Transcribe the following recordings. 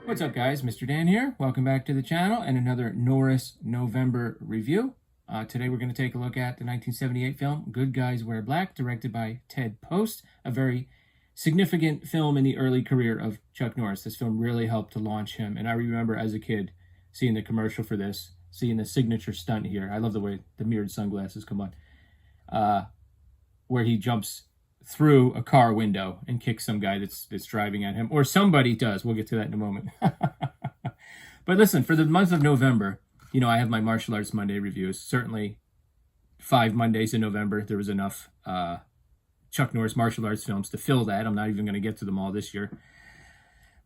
What's up, guys? Mr. Dan here. Welcome back to the channel and another Norris November review. Today we're going to take a look at the 1978 film Good Guys Wear Black, directed by Ted Post, a very significant film in the early career of Chuck Norris. This film really helped to launch him, and I remember as a kid seeing the commercial for this, seeing the signature stunt here. I love the way the mirrored sunglasses come on, where he jumps through a car window and kicks some guy that's driving at him, or somebody does. We'll get to that in a moment. But listen, for the month of November, you know, I have my Martial Arts Monday reviews. Certainly 5 Mondays in November, there was enough Chuck Norris martial arts films to fill that. I'm not even going to get to them all this year.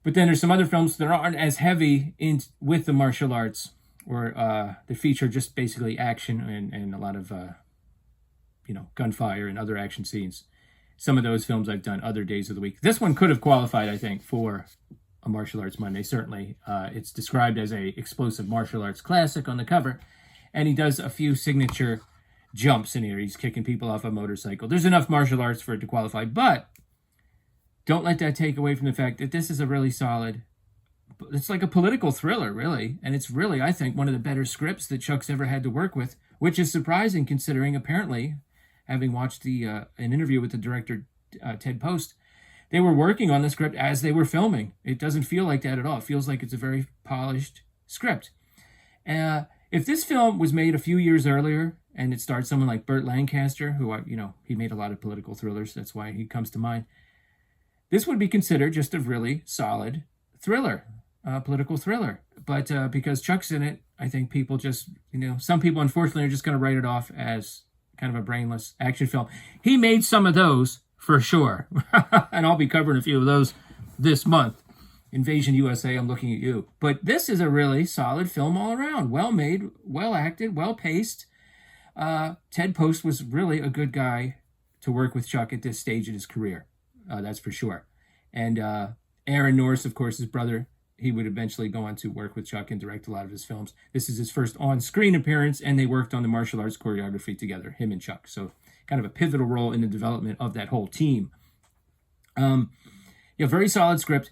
But then there's some other films that aren't as heavy with the martial arts, or they feature just basically action and a lot of, gunfire and other action scenes. Some of those films I've done other days of the week. This one could have qualified, I think, for a Martial Arts Monday, certainly. It's described as a explosive martial arts classic on the cover, and he does a few signature jumps in here. He's kicking people off a motorcycle. There's enough martial arts for it to qualify, but don't let that take away from the fact that this is a really solid, it's like a political thriller, really, and it's really, I think, one of the better scripts that Chuck's ever had to work with, which is surprising considering, apparently, having watched an interview with the director, Ted Post, they were working on the script as they were filming. It doesn't feel like that at all. It feels like it's a very polished script. If this film was made a few years earlier, and it starred someone like Burt Lancaster, who, he made a lot of political thrillers, that's why he comes to mind, this would be considered just a really solid thriller, political thriller. But because Chuck's in it, I think people just, some people unfortunately are just going to write it off as kind of a brainless action film. He made some of those for sure. And I'll be covering a few of those this month. Invasion USA, I'm looking at you. But this is a really solid film all around. Well made, well acted, well paced. Ted Post was really a good guy to work with Chuck at this stage in his career. That's for sure. And Aaron Norris, of course, his brother, he would eventually go on to work with Chuck and direct a lot of his films. This is his first on-screen appearance, and they worked on the martial arts choreography together, him and Chuck. So kind of a pivotal role in the development of that whole team. Very solid script.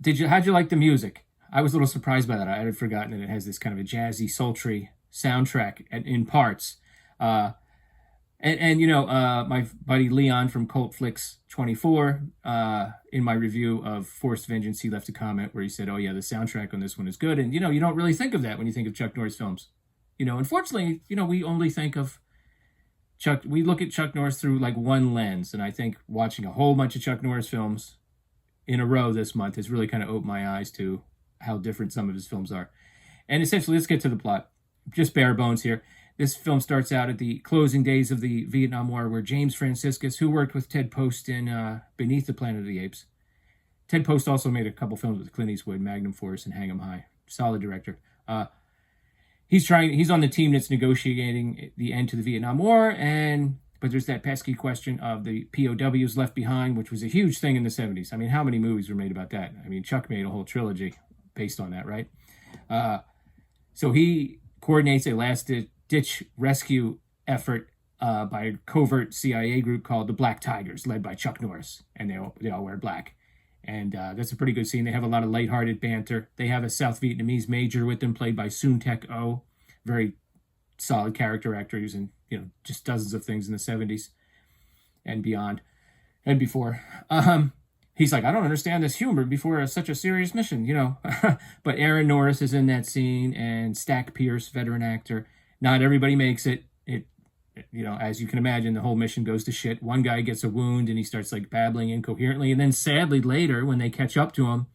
How'd you like the music? I was a little surprised by that. I had forgotten that it has this kind of a jazzy, sultry soundtrack in parts. My buddy Leon from Cult Flicks 24, in my review of Forced Vengeance, he left a comment where he said, oh yeah, the soundtrack on this one is good. And, you don't really think of that when you think of Chuck Norris films. Unfortunately, we only think of Chuck, we look at Chuck Norris through like one lens. And I think watching a whole bunch of Chuck Norris films in a row this month has really kind of opened my eyes to how different some of his films are. And essentially, let's get to the plot. Just bare bones here. This film starts out at the closing days of the Vietnam War, where James Franciscus, who worked with Ted Post in Beneath the Planet of the Apes. Ted Post also made a couple films with Clint Eastwood, Magnum Force and Hang 'em High. Solid director. He's on the team that's negotiating the end to the Vietnam War, but there's that pesky question of the POWs left behind, which was a huge thing in the 70s. I mean, how many movies were made about that? I mean, Chuck made a whole trilogy based on that, right? So he coordinates a last-ditch rescue effort by a covert CIA group called the Black Tigers, led by Chuck Norris, and they all wear black. And that's a pretty good scene. They have a lot of lighthearted banter. They have a South Vietnamese major with them, played by Soon Tek Oh, very solid character actor. He was in just dozens of things in the 70s and beyond and before. He's like, I don't understand this humor before such a serious mission, But Aaron Norris is in that scene, and Stack Pierce, veteran actor. Not everybody makes it. As you can imagine, the whole mission goes to shit. One guy gets a wound, and he starts like babbling incoherently. And then sadly later, when they catch up to him,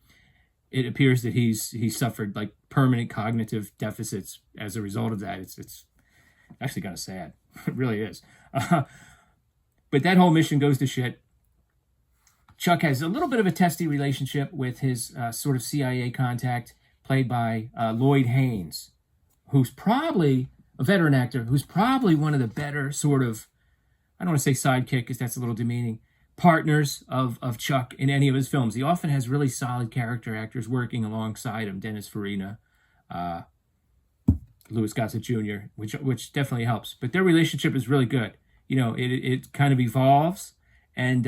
it appears that he's suffered like permanent cognitive deficits as a result of that. It's actually kind of sad. It really is. But that whole mission goes to shit. Chuck has a little bit of a testy relationship with his sort of CIA contact, played by Lloyd Haynes, who's probably a veteran actor, who's probably one of the better sort of, I don't want to say sidekick because that's a little demeaning, partners of Chuck in any of his films. He often has really solid character actors working alongside him. Dennis Farina, Louis Gossett Jr., which definitely helps. But their relationship is really good. It kind of evolves, and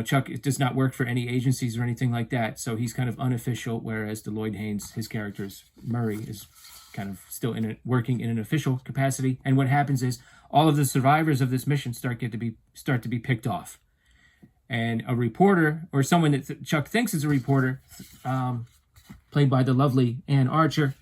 Chuck does not work for any agencies or anything like that, so he's kind of unofficial, whereas the Lloyd Haynes, his character's Murray, is kind of still working in an official capacity. And what happens is all of the survivors of this mission start to be picked off. And a reporter, or someone that Chuck thinks is a reporter, played by the lovely Ann Archer,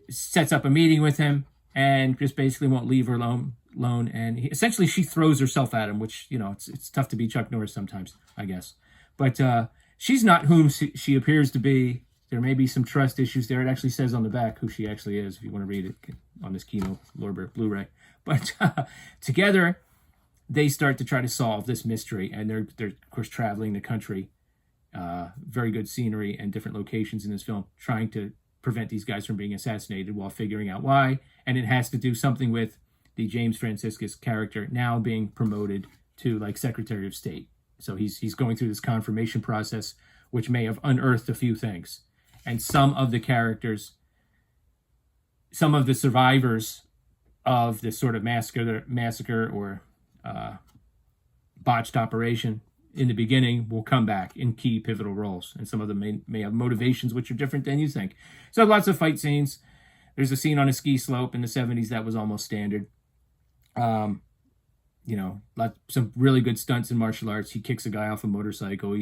sets up a meeting with him and just basically won't leave her alone. And essentially she throws herself at him, which, it's tough to be Chuck Norris sometimes, I guess. But she's not whom she appears to be. There may be some trust issues there. It actually says on the back who she actually is, if you want to read it on this Kino Lorber Blu-ray. But together, they start to try to solve this mystery, and they're of course traveling the country. Very good scenery and different locations in this film, trying to prevent these guys from being assassinated while figuring out why. And it has to do something with the James Franciscus character now being promoted to like Secretary of State. So he's going through this confirmation process, which may have unearthed a few things. And some of the characters, some of the survivors of this sort of massacre or botched operation in the beginning will come back in key pivotal roles. And some of them may have motivations which are different than you think. So lots of fight scenes. There's a scene on a ski slope in the 70s that was almost standard. Some really good stunts in martial arts. He kicks a guy off a motorcycle.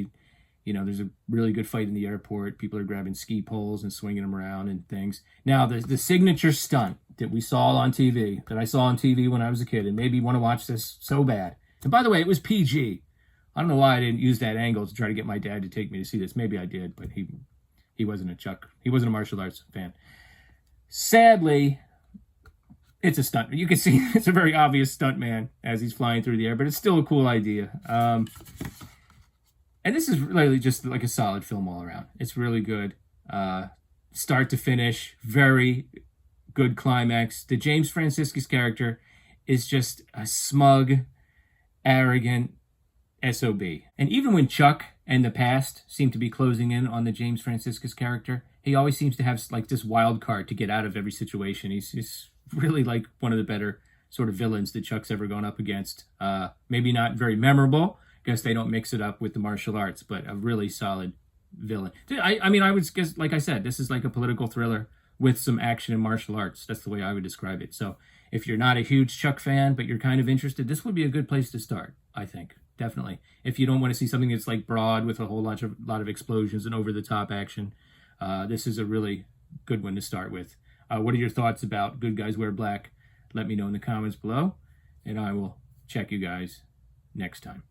There's a really good fight in the airport. People are grabbing ski poles and swinging them around and things. Now, the signature stunt that we saw on TV, that I saw on TV when I was a kid, and made me want to watch this so bad. And by the way, it was PG. I don't know why I didn't use that angle to try to get my dad to take me to see this. Maybe I did, but he wasn't a martial arts fan. Sadly, it's a stunt. You can see it's a very obvious stunt man as he's flying through the air, but it's still a cool idea. And this is really just like a solid film all around. It's really good. Start to finish, very good climax. The James Franciscus character is just a smug, arrogant SOB. And even when Chuck and the past seem to be closing in on the James Franciscus character, he always seems to have like this wild card to get out of every situation. He's really like one of the better sort of villains that Chuck's ever gone up against. Maybe not very memorable, because they don't mix it up with the martial arts, but a really solid villain. I would guess, like I said, this is like a political thriller with some action and martial arts. That's the way I would describe it. So if you're not a huge Chuck fan, but you're kind of interested, this would be a good place to start, I think. Definitely. If you don't want to see something that's like broad with a whole lot of explosions and over-the-top action, this is a really good one to start with. What are your thoughts about Good Guys Wear Black? Let me know in the comments below, and I will check you guys next time.